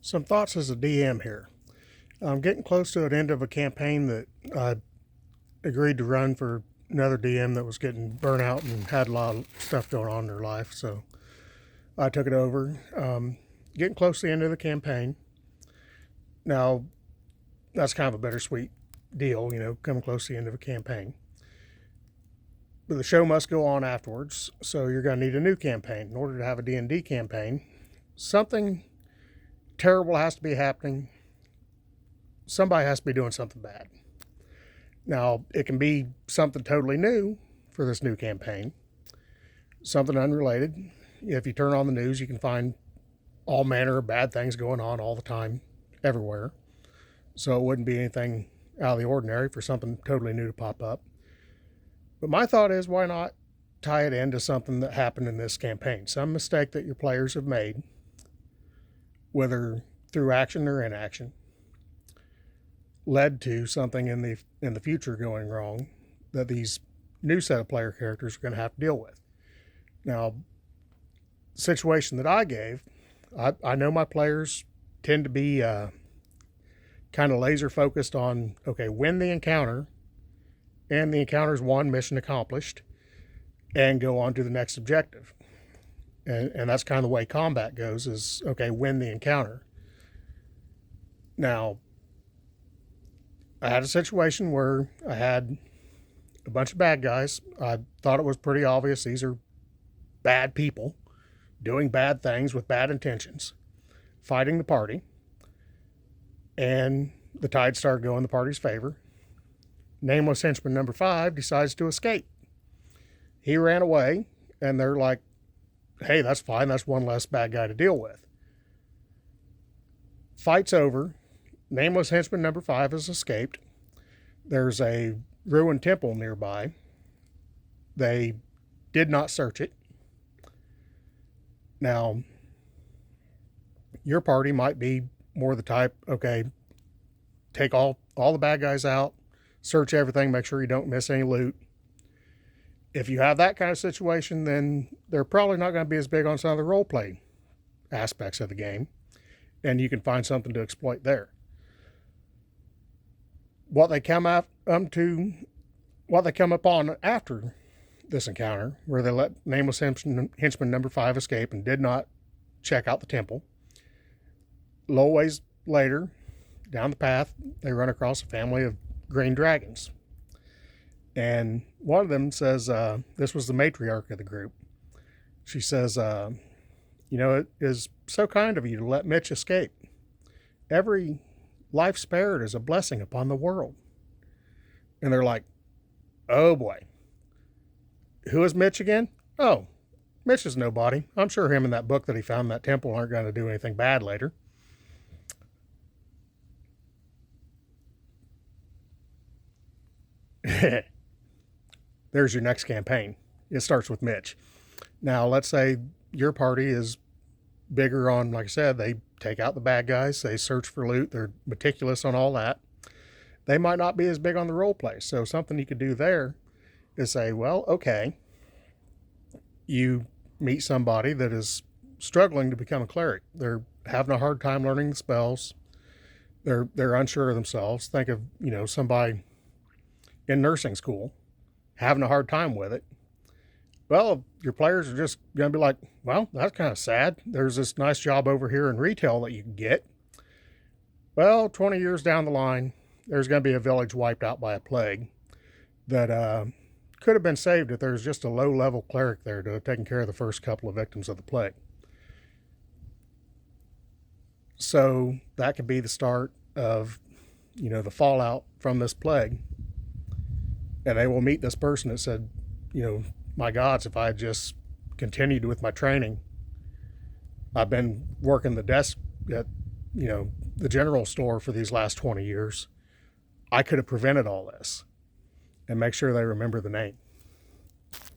Some thoughts as a DM here. I'm getting close to an end of a campaign that I agreed to run for another DM that was getting burnt out and had a lot of stuff going on in their life. So I took it over. Getting close to the end of the campaign. Now, that's kind of a bittersweet deal, coming close to the end of a campaign. But the show must go on afterwards, so you're going to need a new campaign. In order to have a D&D campaign, something terrible has to be happening. Somebody has to be doing something bad. Now, it can be something totally new for this new campaign, something unrelated. If you turn on the news, you can find all manner of bad things going on all the time, everywhere. So it wouldn't be anything out of the ordinary for something totally new to pop up. But my thought is, why not tie it into something that happened in this campaign? Some mistake that your players have made, whether through action or inaction, led to something in the future going wrong that these new set of player characters are going to have to deal with. Now, the situation that I gave, I know my players tend to be kind of laser focused on, okay, win the encounter, and the encounter's one mission accomplished, and go on to the next objective. And that's kind of the way combat goes, is, okay, win the encounter. Now, I had a situation where I had a bunch of bad guys. I thought it was pretty obvious these are bad people doing bad things with bad intentions, fighting the party, and the tide started going in the party's favor. Nameless henchman number 5 decides to escape. He ran away, and they're like, hey, that's fine. That's one less bad guy to deal with. Fight's over. Nameless henchman number 5 has escaped. There's a ruined temple nearby. They did not search it. Now, your party might be more the type, okay, take all the bad guys out, search everything, make sure you don't miss any loot. If you have that kind of situation, then they're probably not going to be as big on some of the role play aspects of the game, and you can find something to exploit there. What they come upon after this encounter, where they let Nameless henchman number 5 escape and did not check out the temple. A little ways later, down the path, they run across a family of green dragons. And one of them says, this was the matriarch of the group. She says, it is so kind of you to let Mitch escape. Every life spared is a blessing upon the world. And they're like, oh boy. Who is Mitch again? Oh, Mitch is nobody. I'm sure him and that book that he found in that temple aren't going to do anything bad later. There's your next campaign. It starts with Mitch. Now, let's say your party is bigger on, like I said, they take out the bad guys, they search for loot, they're meticulous on all that. They might not be as big on the role play. So something you could do there is say, well, okay, you meet somebody that is struggling to become a cleric. They're having a hard time learning the spells. They're unsure of themselves. Think of, somebody in nursing school having a hard time with it. Well, your players are just going to be like, well, that's kind of sad. There's this nice job over here in retail that you can get. Well, 20 years down the line, there's going to be a village wiped out by a plague that could have been saved if there's just a low-level cleric there to have taken care of the first couple of victims of the plague. So that could be the start of, the fallout from this plague. And they will meet this person that said, my gods, if I had just continued with my training, I've been working the desk at, the general store for these last 20 years. I could have prevented all this, and make sure they remember the name.